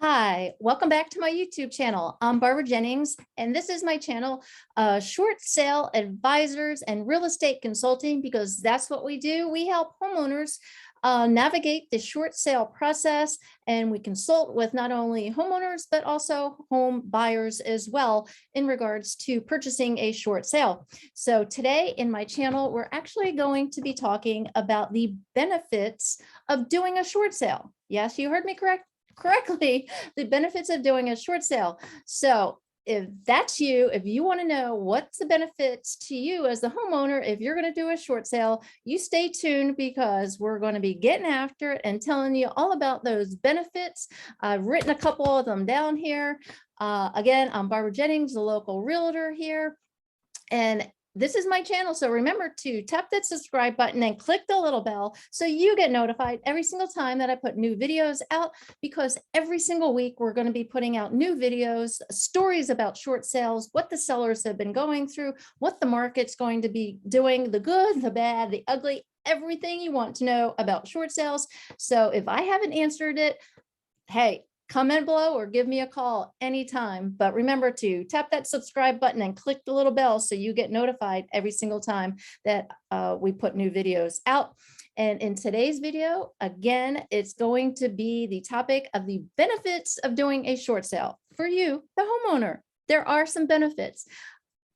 Hi, welcome back to my YouTube channel. I'm Barbara Jennings, and this is my channel, Short Sale Advisors and Real Estate Consulting, because that's what we do. We help homeowners navigate the short sale process, and we consult with not only homeowners, but also home buyers as well in regards to purchasing a short sale. So today in my channel, we're actually going to be talking about the benefits of doing a short sale. Yes, you heard me correctly, the benefits of doing a short sale. So if that's you, if you want to know what's the benefits to you as the homeowner, if you're going to do a short sale, you stay tuned because we're going to be getting after it and telling you all about those benefits. I've written a couple of them down here. Again, I'm Barbara Jennings, the local realtor here. And this is my channel, so remember to tap that subscribe button and click the little bell so you get notified every single time that I put new videos out, because every single week we're going to be putting out new videos, stories about short sales, what the sellers have been going through, what the market's going to be doing, the good, the bad, the ugly, everything you want to know about short sales. So if I haven't answered it, hey, comment below or give me a call anytime. But remember to tap that subscribe button and click the little bell so you get notified every single time that we put new videos out. And in today's video, again, it's going to be the topic of the benefits of doing a short sale for you, the homeowner. There are some benefits.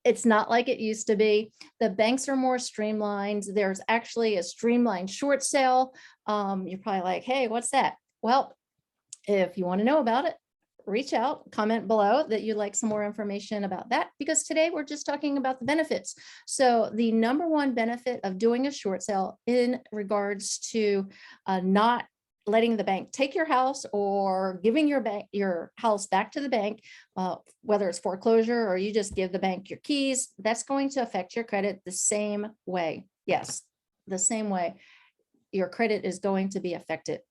It's not like it used to be. The banks are more streamlined. There's actually a streamlined short sale. You're probably like, hey, what's that? Well, if you want to know about it, reach out, comment below that you'd like some more information about that, because today we're just talking about the benefits. So the number one benefit of doing a short sale in regards to not letting the bank take your house or giving your house back to the bank, whether it's foreclosure or you just give the bank your keys, that's going to affect your credit the same way. Yes, the same way your credit is going to be affected.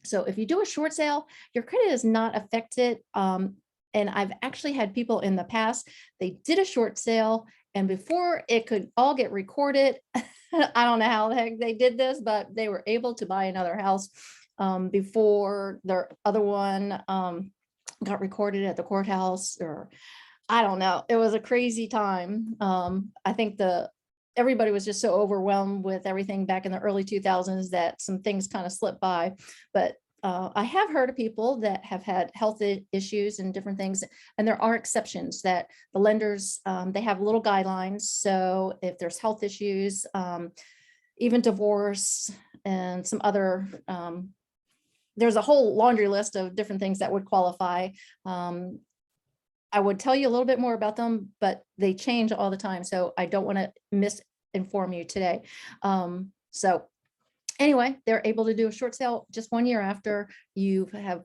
So if you do a short sale, your credit is not affected. And I've actually had people in the past, they did a short sale, and before it could all get recorded, I don't know how the heck they did this, but they were able to buy another house before their other one got recorded at the courthouse, or I don't know. It was a crazy time. I think everybody was just so overwhelmed with everything back in the early 2000s that some things kind of slipped by. But I have heard of people that have had health issues and different things, and there are exceptions that the lenders, they have little guidelines. So if there's health issues, even divorce and some other, there's a whole laundry list of different things that would qualify. I would tell you a little bit more about them, but they change all the time. So I don't want to misinform you today. So anyway, they're able to do a short sale just 1 year after you have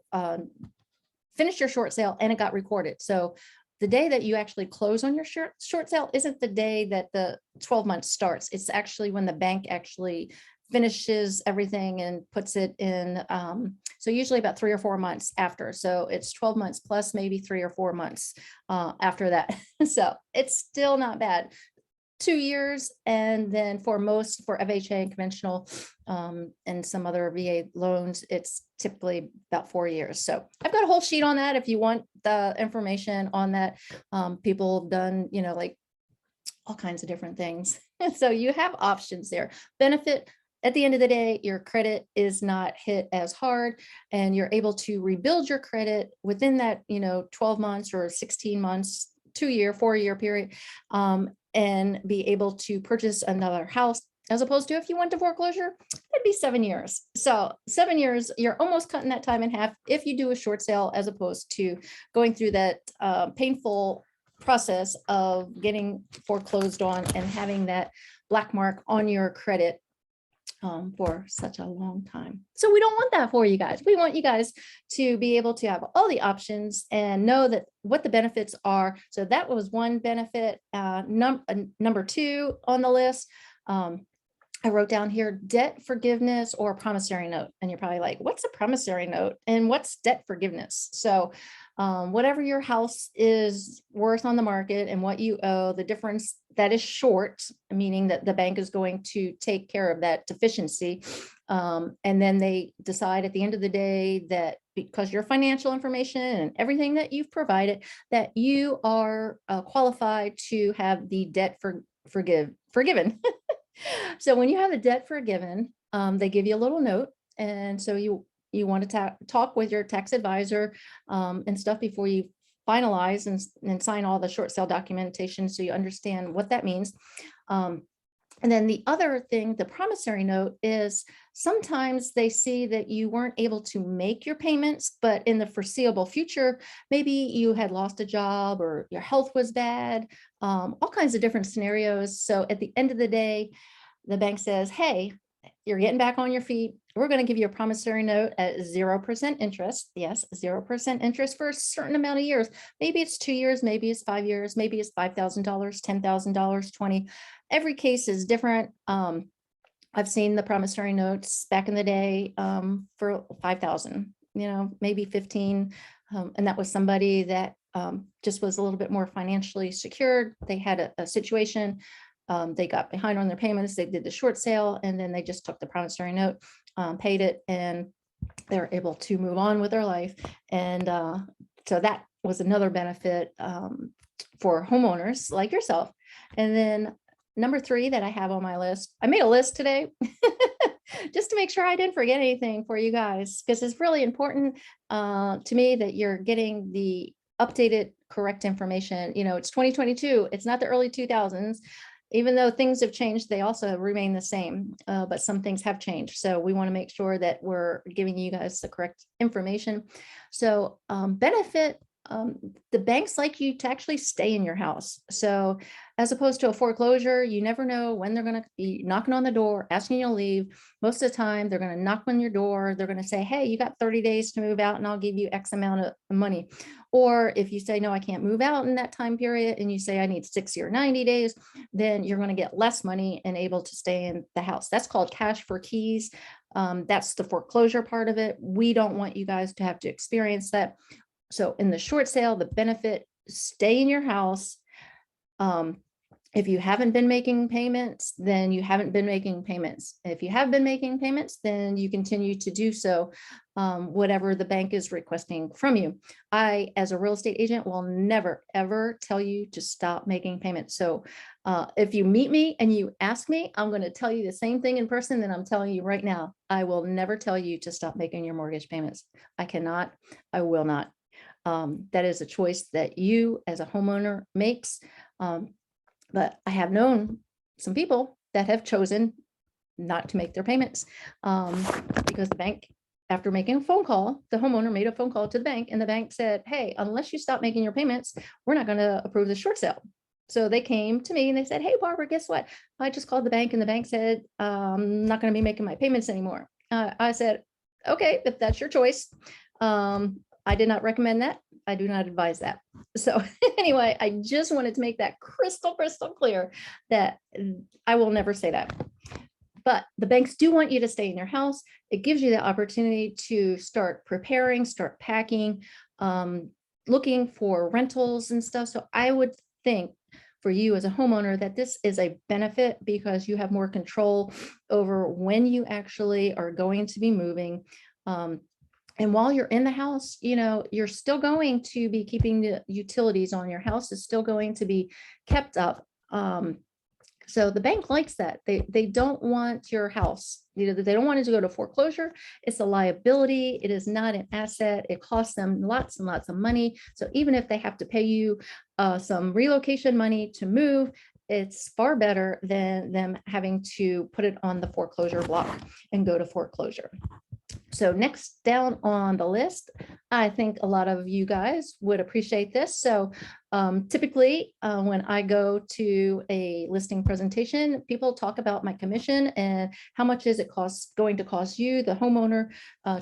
finished your short sale and it got recorded. So the day that you actually close on your short sale isn't the day that the 12 months starts. It's actually when the bank actually finishes everything and puts it in. So usually about 3 or 4 months after. So it's 12 months plus maybe 3 or 4 months after that. So it's still not bad. 2 years. And then for FHA and conventional and some other VA loans, it's typically about 4 years. So I've got a whole sheet on that if you want the information on that. People have done, like all kinds of different things. So you have options there. Benefit. At the end of the day, your credit is not hit as hard, and you're able to rebuild your credit within that, 12 months or 16 months, 2 year, 4 year period, and be able to purchase another house, as opposed to if you went to foreclosure, it'd be 7 years. So 7 years, you're almost cutting that time in half if you do a short sale, as opposed to going through that painful process of getting foreclosed on and having that black mark on your credit for such a long time. So we don't want that for you guys. We want you guys to be able to have all the options and know that what the benefits are. So that was one benefit. Number two on the list, I wrote down here, debt forgiveness or promissory note. And you're probably like, what's a promissory note and what's debt forgiveness? So whatever your house is worth on the market and what you owe, the difference that is short, meaning that the bank is going to take care of that deficiency. And then they decide at the end of the day that because your financial information and everything that you've provided, that you are qualified to have the debt forgiven. So when you have the debt forgiven, they give you a little note. And so you want to talk with your tax advisor and stuff before you finalize and sign all the short sale documentation, so you understand what that means. And then the other thing, the promissory note, is sometimes they see that you weren't able to make your payments, but in the foreseeable future, maybe you had lost a job or your health was bad, all kinds of different scenarios. So at the end of the day, the bank says, hey, you're getting back on your feet. We're going to give you a promissory note at 0% interest. Yes, 0% interest for a certain amount of years. Maybe it's 2 years, maybe it's 5 years, maybe it's $5,000, $10,000, 20. Every case is different. I've seen the promissory notes back in the day for 5,000, maybe 15. And that was somebody that just was a little bit more financially secured. They had a situation. They got behind on their payments. They did the short sale, and then they just took the promissory note, paid it, and they were able to move on with their life. And so that was another benefit for homeowners like yourself. And then number 3 that I have on my list, I made a list today just to make sure I didn't forget anything for you guys, because it's really important to me that you're getting the updated, correct information. It's 2022. It's not the early 2000s. Even though things have changed, they also remain the same, but some things have changed. So we want to make sure that we're giving you guys the correct information. So benefit, the banks like you to actually stay in your house. So as opposed to a foreclosure, you never know when they're going to be knocking on the door, asking you to leave. Most of the time, they're going to knock on your door. They're going to say, hey, you got 30 days to move out and I'll give you X amount of money. Or if you say, no, I can't move out in that time period, and you say, I need 60 or 90 days, then you're going to get less money and able to stay in the house. That's called cash for keys. That's the foreclosure part of it. We don't want you guys to have to experience that. So in the short sale, the benefit, stay in your house. If you haven't been making payments, then you haven't been making payments. If you have been making payments, then you continue to do so, whatever the bank is requesting from you. I, as a real estate agent, will never, ever tell you to stop making payments. So if you meet me and you ask me, I'm going to tell you the same thing in person that I'm telling you right now. I will never tell you to stop making your mortgage payments. I cannot, I will not. That is a choice that you as a homeowner makes. But I have known some people that have chosen not to make their payments because the bank, after making a phone call, the homeowner made a phone call to the bank, and the bank said, hey, unless you stop making your payments, we're not going to approve the short sale. So they came to me and they said, hey, Barbara, guess what? I just called the bank and the bank said, I'm not going to be making my payments anymore. I said, okay, if that's your choice. I did not recommend that. I do not advise that. So anyway, I just wanted to make that crystal clear that I will never say that. But the banks do want you to stay in your house. It gives you the opportunity to start preparing, start packing, looking for rentals and stuff. So I would think for you as a homeowner that this is a benefit because you have more control over when you actually are going to be moving. And while you're in the house, you're still going to be keeping the utilities on. Your house is still going to be kept up. So the bank likes that. They don't want your house. They don't want it to go to foreclosure. It's a liability. It is not an asset. It costs them lots and lots of money. So even if they have to pay you some relocation money to move, it's far better than them having to put it on the foreclosure block and go to foreclosure. So next down on the list, I think a lot of you guys would appreciate this. So typically when I go to a listing presentation, people talk about my commission and how much is it going to cost you, the homeowner,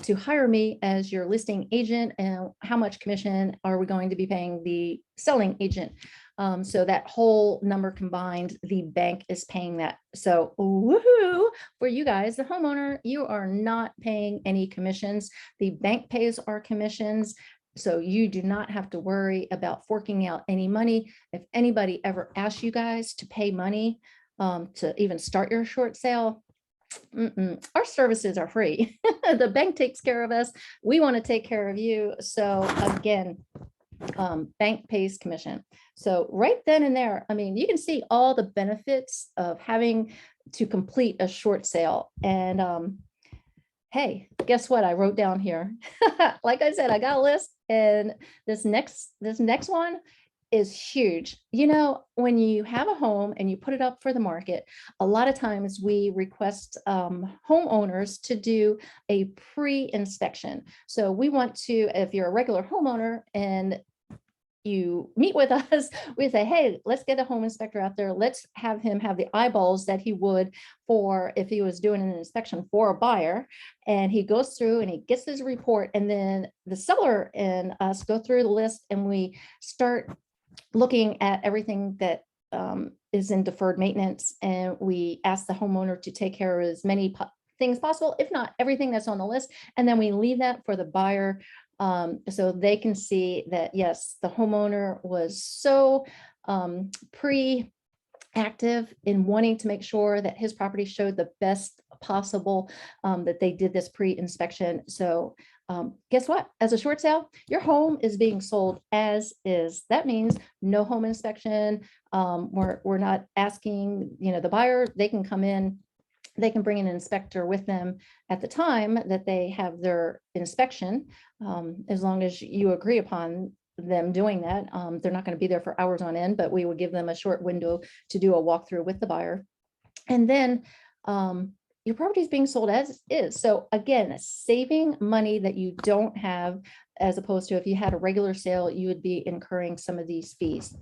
to hire me as your listing agent, and how much commission are we going to be paying the selling agent. So that whole number combined, the bank is paying that. So woohoo for you guys, the homeowner, you are not paying any commissions. The bank pays our commissions. So you do not have to worry about forking out any money. If anybody ever asks you guys to pay money to even start your short sale, Our services are free. The bank takes care of us. We want to take care of you. So again, bank pays commission. So right then and there, I mean, you can see all the benefits of having to complete a short sale. And hey, guess what? I wrote down here. Like I said, I got a list, and this next one is huge. You know, when you have a home and you put it up for the market, a lot of times we request homeowners to do a pre-inspection. So we want to, if you're a regular homeowner and you meet with us, we say, hey, let's get a home inspector out there. Let's have him have the eyeballs that he would for if he was doing an inspection for a buyer. And he goes through and he gets his report. And then the seller and us go through the list, and we start looking at everything that is in deferred maintenance. And we ask the homeowner to take care of as many things possible, if not everything that's on the list. And then we leave that for the buyer, so they can see that, yes, the homeowner was so pre-active in wanting to make sure that his property showed the best possible, that they did this pre-inspection. So guess what? As a short sale, your home is being sold as is. That means no home inspection. We're not asking, the buyer, they can come in. They can bring an inspector with them at the time that they have their inspection, as long as you agree upon them doing that. They're not going to be there for hours on end, but we would give them a short window to do a walkthrough with the buyer. And then your property is being sold as is. So again, saving money that you don't have, as opposed to if you had a regular sale, you would be incurring some of these fees.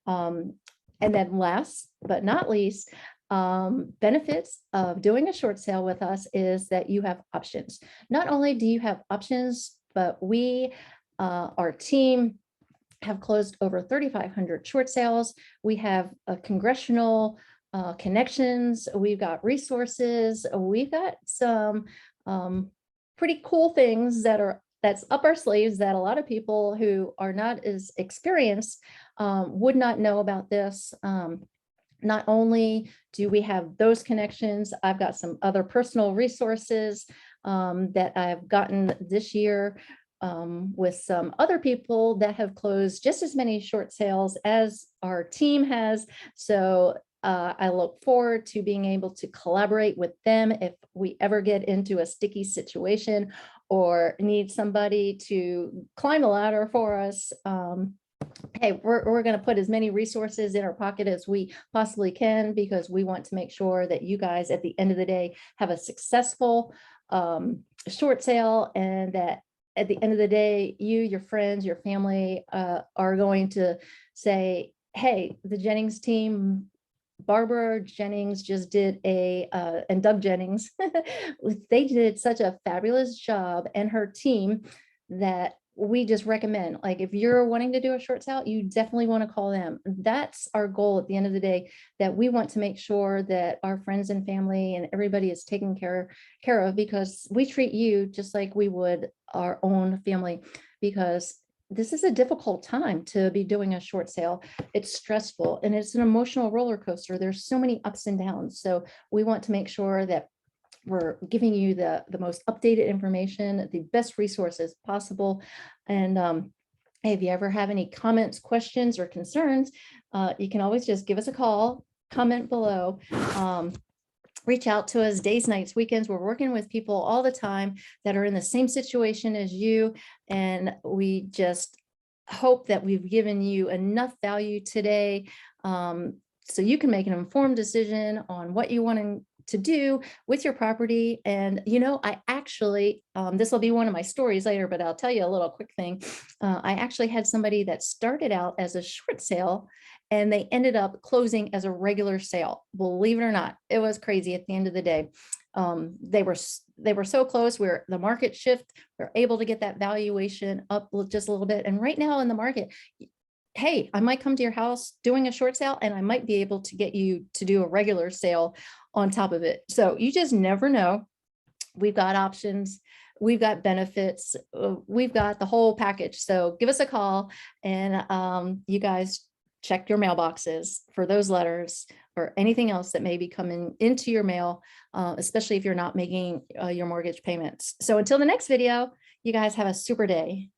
And then last but not least, benefits of doing a short sale with us is that you have options. Not only do you have options, but we, our team, have closed over 3,500 short sales. We have a congressional connections. We've got resources. We've got some pretty cool things that's up our sleeves that a lot of people who are not as experienced would not know about this. Not only do we have those connections, I've got some other personal resources that I've gotten this year with some other people that have closed just as many short sales as our team has. So I look forward to being able to collaborate with them if we ever get into a sticky situation or need somebody to climb the ladder for us. Hey, we're going to put as many resources in our pocket as we possibly can, because we want to make sure that you guys at the end of the day have a successful short sale, and that at the end of the day, you, your friends, your family are going to say, hey, the Jennings team, Barbara Jennings just did and Doug Jennings, they did such a fabulous job, and her team, that we just recommend, like, if you're wanting to do a short sale, you definitely want to call them. That's our goal at the end of the day, that we want to make sure that our friends and family and everybody is taken care of, because we treat you just like we would our own family, because this is a difficult time to be doing a short sale. It's stressful and it's an emotional roller coaster. There's so many ups and downs. So we want to make sure that we're giving you the most updated information, the best resources possible. And if you ever have any comments, questions, or concerns, you can always just give us a call, comment below, reach out to us days, nights, weekends. We're working with people all the time that are in the same situation as you. And we just hope that we've given you enough value today, so you can make an informed decision on what you want to do with your property. And, I actually, this will be one of my stories later, but I'll tell you a little quick thing. I actually had somebody that started out as a short sale, and they ended up closing as a regular sale. Believe it or not, it was crazy at the end of the day. They were so close where the market shift, we're able to get that valuation up just a little bit. And right now in the market, hey, I might come to your house doing a short sale, and I might be able to get you to do a regular sale on top of it. So you just never know. We've got options. We've got benefits. We've got the whole package. So give us a call, and you guys check your mailboxes for those letters or anything else that may be coming into your mail, especially if you're not making your mortgage payments. So until the next video, you guys have a super day.